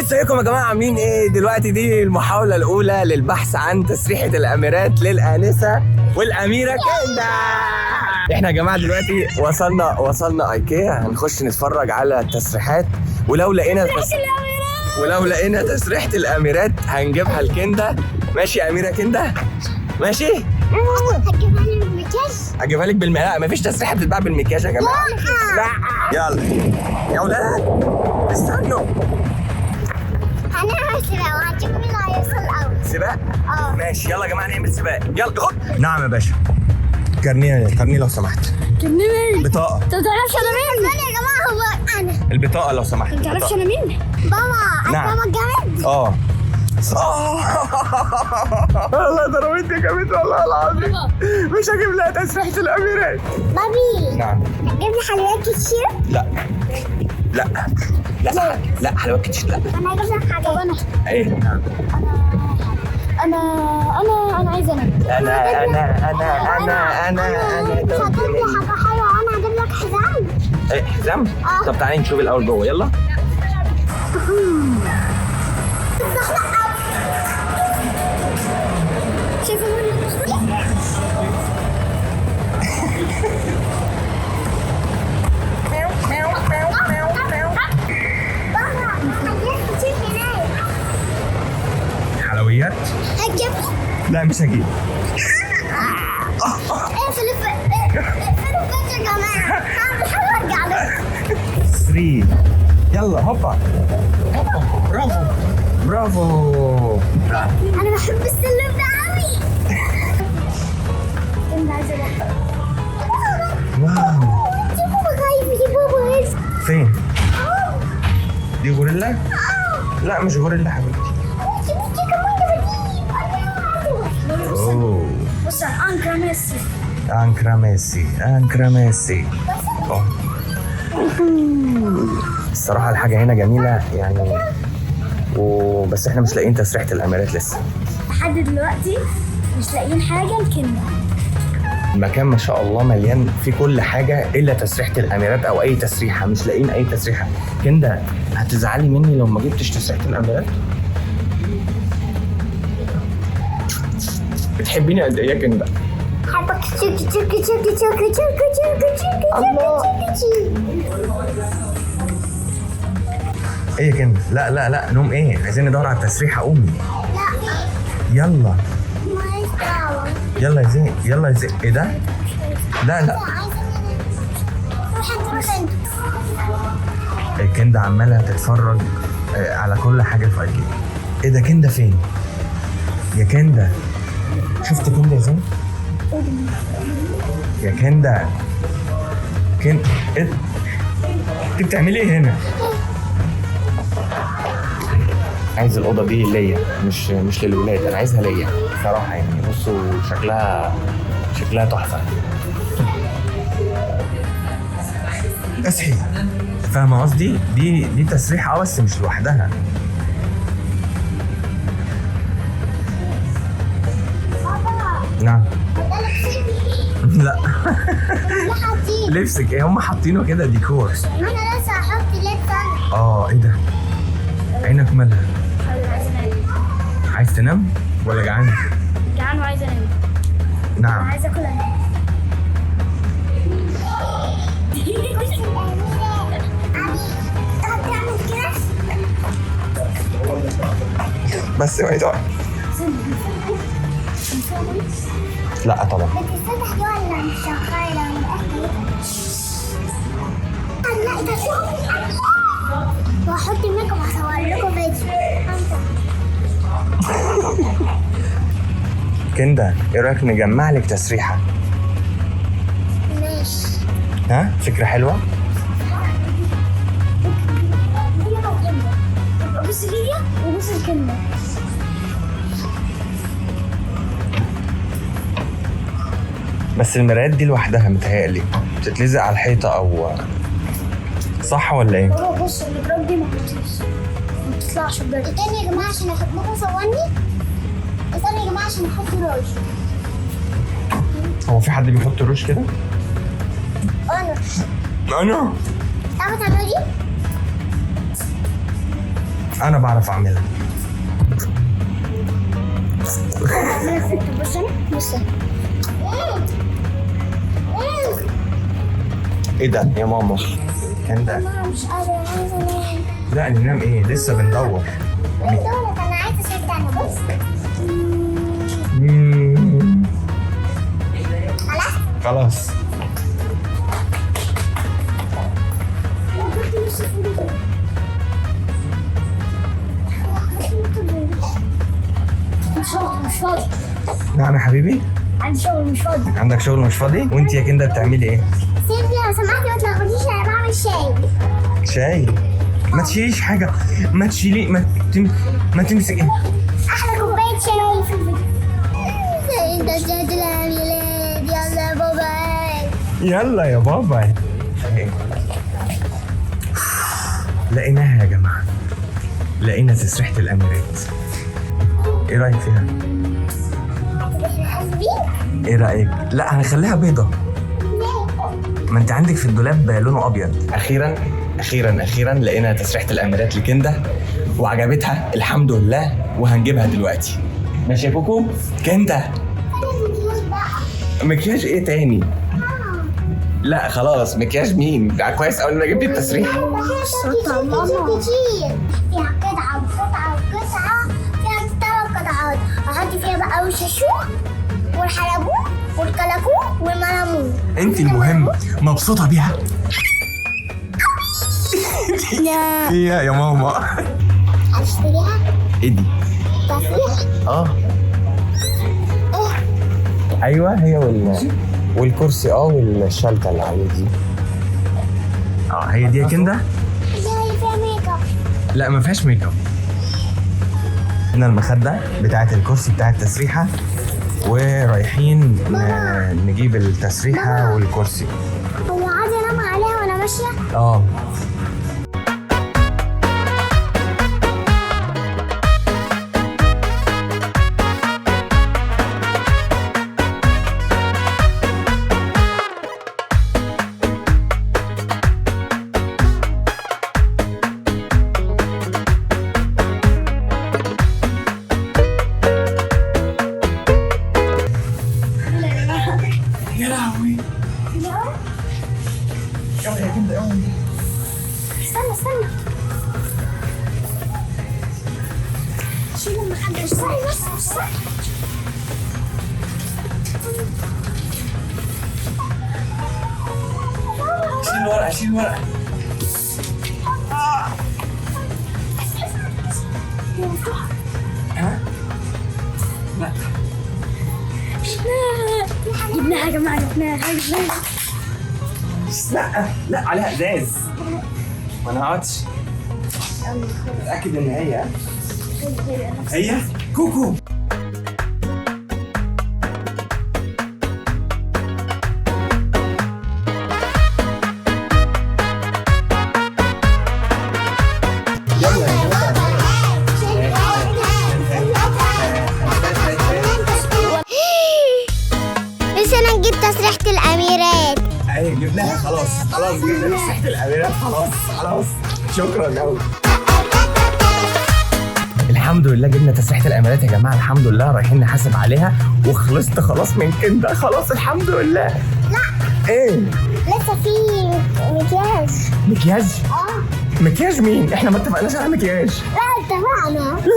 ازيكم يا جماعه عاملين ايه؟ دلوقتي دي المحاوله الاولى للبحث عن تسريحه الاميرات للانسه والاميره كندا. احنا يا جماعه دلوقتي وصلنا ايكيا، هنخش نتفرج على التسريحات، ولو لقينا تسريحه الاميرات هنجيبها لكندا. ماشي يا اميره كندا؟ ماشي؟ هتجيبها لي بالمكياج؟ هجيبها لك لا مفيش تسريحه بتتباع بالمكياج يا جماعه. لا يلا يا ولاد استنوا، هنعمل سباق وهنشوف مين اللي هيوصل الاول. سباق؟ ماشي يلا يا جماعه نعمل سباق. يلا خد. نعم يا باشا. كارنيه لو سمحت. كارنيه مين؟ بطاقه. انت ما تعرفش انا مين؟ انا يا جماعه هو انا. البطاقه لو سمحت. ما تعرفش انا مين؟ بابا. نعم. بابا الجامد؟ والله ضربتني جامد والله العظيم. مش هجيب لها تسريحه الاميرات. بابي. نعم. هتجيب لي حلويات كتير؟ لا حلويات كتير لا. انا هجيب لك حاجه. انا ايه؟ نعم. انا عايز انا مش هتجيب لي حاجه حلوه وانا هجيب لك حزام. ايه حزام؟ طب تعالي نشوف الاول جوه يلا. شايفه مين؟ حلويات؟ هتجيب؟ لا مش هجيب. اقفلوا البيت يا جماعه. هرجع لكم. 3 يلا هوبا. برافو. انا بحب السلم ده قوي. انت عايزه ايه؟ واو. دي بابا خايف، دي بابا ايش؟ فين؟ دي غوريلا؟ لا مش غوريلا حبيبتي. دي كمان اوه بص انكرا ميسي. انكرا ميسي. الصراحة الحاجة هنا جميلة يعني، وبس احنا مش لاقيين تسريحة الاميرات لسه لحد دلوقتي، مش لاقيين حاجة لكندا. المكان ما شاء الله مليان في كل حاجة إلا تسريحة الأميرات أو أي تسريحة، مش لاقيين أي تسريحة. كندا هتزعلي مني لو ما جبتش تسريحة الأميرات؟ بتحبيني قد إيه يا كندا؟ حبك تشوكي تشوكي تشوكي تشوكي تشوكي تشوكي تشوكي. إيه يا كندا؟ لا نوم إيه؟ عايزين ندور على التسريحة. قومي لا يلا ماليش دعوة. يلا يا زين. إيه ده؟ لا كندا عمالة تتفرج على كل حاجة في ايكيا. ايه ده كندا فين؟ يا كندا شفت كندا زين؟ يا كندا إيه؟ انت بتعملي ايه هنا؟ عايز الأوضة دي ليا مش للولاد، أنا عايزها ليا صراحة يعني. بصوا شكلها تحفة. اصحي فاهمة قصدي؟ دي تسريحة بس مش لوحدها. نعم. لا لبسك ايه؟ هم حاطينه كده ديكور. انا لسه هحط لبس. ايه ده؟ عينك مالها؟ عايز تنام ولا جعان؟ جعان وعايزه انام. نعم. عايزه اكل انام. بس ما يدور. لا طبعا. بتتفتح دي ولا مش شغاله؟ لا ده وهحط ميك اب وهصور لكم فيديو. كندا ايه رايك نجمع لك تسريحه؟ ماشي. ها فكره حلوه. بص ليا وبص الكلمه. بس المرايات دي لوحدها متهيألي بتتلزق على الحيطه او صح ولا ايه؟ بص الابراج دي ما بتطلعش بجد. استني يا جماعه عشان بابا صورني. استني يا جماعه عشان احط روج. هو في حد بيحط روج كده؟ انا تعرفوا تعملوا دي؟ انا بعرف اعملها. بص بص. ايه ده يا ماما؟ كان ده؟ ماما مش قادرة، عايزة انام. لا ننام ايه؟ لسه بندور. دولت انا عايزة اشد انا بص. خلاص؟ خلاص. مش فاضي. نعم يا حبيبي؟ عندي شغل مش فاضي. عندك شغل مش فاضي؟ وانت يا كندا بتعملي ايه؟ سيبني لو سمحتي ما تلخبطيش، انا بعمل شاي. شاي؟ ما تشيليش حاجة، ما تشيلي ما تمسك ايه؟ احلى كوباية شاي في البيت. انت جاد العميلات، يلا يا بابا. يلا يا بابا. لقيناها يا جماعة، لقينا تسريحة الأميرات. ايه رأيك فيها؟ ايه رأيك؟ لا هنخليها بيضة. ما انت عندك في الدولاب لونه أبيض. أخيرا لقينا تسريحة الأميرات لكندا وعجبتها الحمد لله، وهنجيبها دلوقتي. ماشي يا كوكو؟ كندا مكياج ايه تاني؟ لا خلاص، مكياج مين؟ ده كويس أول ما جبت التسريحة. كتير فيها قطعة وقطعة وقطعة، فيها 3 قطعات. أحط فيها بقى الشاشوه والحلبون والكلاكون والملمون. انت المهم مبسوطة بيها؟ لا هي يا ماما. أشتريها ايه دي؟ تسريح. ايوه هي والكرسي والشلته اللي عليه دي. هي دي يا كندا؟ هي فيها ميك اب. لا ما فيهاش ميك اب. هنا المخده بتاعت الكرسي بتاعت التسريحه، ورايحين نجيب التسريحه والكرسي. هو عادي انام عليها وانا ماشيه؟ يا لهوي. يلا يا كندا يلا. استنى شيل المخدة. استنى بس. شيل الورقة. ها؟ لا جبناها يا جماعة، جبناها. لا عليها ازاز. ما انا هقعدش. اتاكد ان هي كوكو. بس انا نجيب تسريحة الاميرات. ايوه جبناها خلاص جبنا تسريحة الاميرات خلاص. شكرا قوي. الحمد لله جبنا تسريحة الاميرات يا جماعة، الحمد لله. رايحين نحاسب عليها وخلصت خلاص من كندا، خلاص الحمد لله. لا ايه؟ لسه في مكياج. مكياج مين؟ احنا ما اتفقناش على مكياج. لا اتفقنا. لا